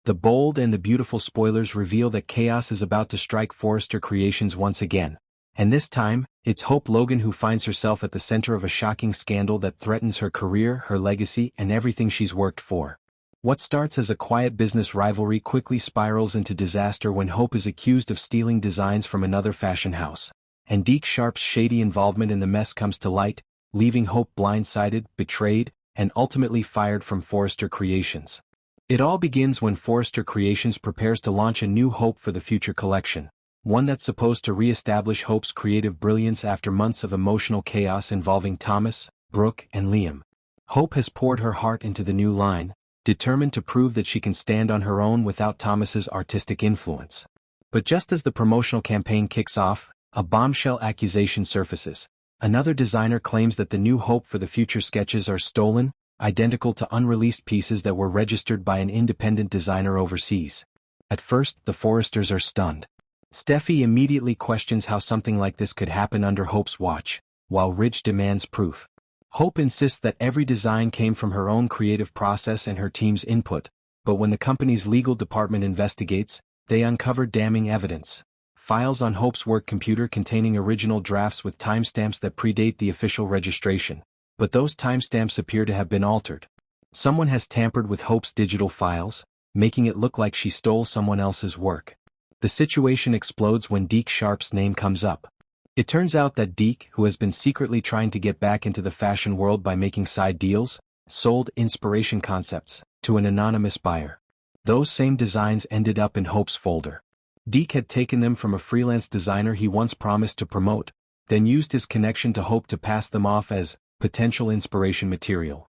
The bold and the beautiful spoilers reveal that chaos is about to strike Forrester Creations once again. And this time, it's Hope Logan who finds herself at the center of a shocking scandal that threatens her career, her legacy, and everything she's worked for. What starts as a quiet business rivalry quickly spirals into disaster when Hope is accused of stealing designs from another fashion house. And Deke Sharp's shady involvement in the mess comes to light, leaving Hope blindsided, betrayed, and ultimately fired from Forrester Creations. It all begins when Forrester Creations prepares to launch a new Hope for the Future collection, one that's supposed to re-establish Hope's creative brilliance after months of emotional chaos involving Thomas, Brooke, and Liam. Hope has poured her heart into the new line, determined to prove that she can stand on her own without Thomas's artistic influence. But just as the promotional campaign kicks off, a bombshell accusation surfaces. Another designer claims that the new Hope for the Future sketches are stolen, identical to unreleased pieces that were registered by an independent designer overseas. At first, the Forresters are stunned. Steffi immediately questions how something like this could happen under Hope's watch, while Ridge demands proof. Hope insists that every design came from her own creative process and her team's input, but when the company's legal department investigates, they uncover damning evidence. Files on Hope's work computer containing original drafts with timestamps that predate the official registration, but those timestamps appear to have been altered. Someone has tampered with Hope's digital files, making it look like she stole someone else's work. The situation explodes when Deke Sharp's name comes up. It turns out that Deke, who has been secretly trying to get back into the fashion world by making side deals, sold inspiration concepts to an anonymous buyer. Those same designs ended up in Hope's folder. Deke had taken them from a freelance designer he once promised to promote, then used his connection to Hope to pass them off as potential inspiration material.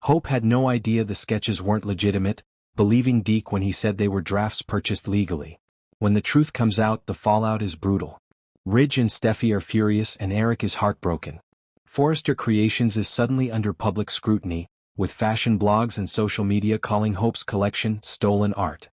Hope had no idea the sketches weren't legitimate, believing Deke when he said they were drafts purchased legally. When the truth comes out, the fallout is brutal. Ridge and Steffi are furious and Eric is heartbroken. Forrester Creations is suddenly under public scrutiny, with fashion blogs and social media calling Hope's collection stolen art.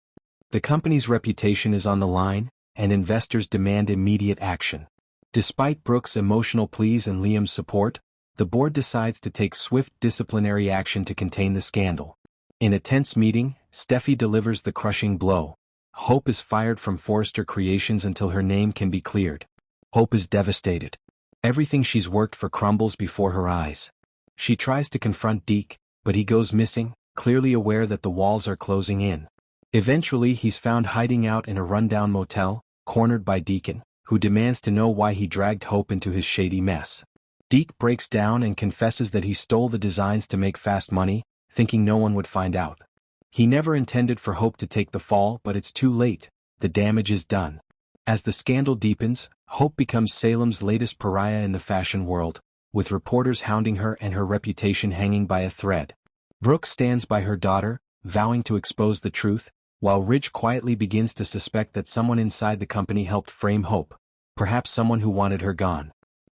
The company's reputation is on the line, and investors demand immediate action. Despite Brooke's emotional pleas and Liam's support, the board decides to take swift disciplinary action to contain the scandal. In a tense meeting, Steffi delivers the crushing blow. Hope is fired from Forrester Creations until her name can be cleared. Hope is devastated. Everything she's worked for crumbles before her eyes. She tries to confront Deke, but he goes missing, clearly aware that the walls are closing in. Eventually he's found hiding out in a rundown motel, cornered by Deacon, who demands to know why he dragged Hope into his shady mess. Deke breaks down and confesses that he stole the designs to make fast money, thinking no one would find out. He never intended for Hope to take the fall, but it's too late. The damage is done. As the scandal deepens, Hope becomes Salem's latest pariah in the fashion world, with reporters hounding her and her reputation hanging by a thread. Brooke stands by her daughter, vowing to expose the truth, while Ridge quietly begins to suspect that someone inside the company helped frame Hope, perhaps someone who wanted her gone.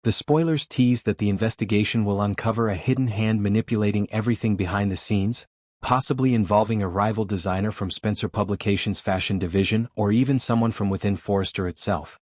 The spoilers tease that the investigation will uncover a hidden hand manipulating everything behind the scenes, possibly involving a rival designer from Spencer Publications' fashion division or even someone from within Forrester itself.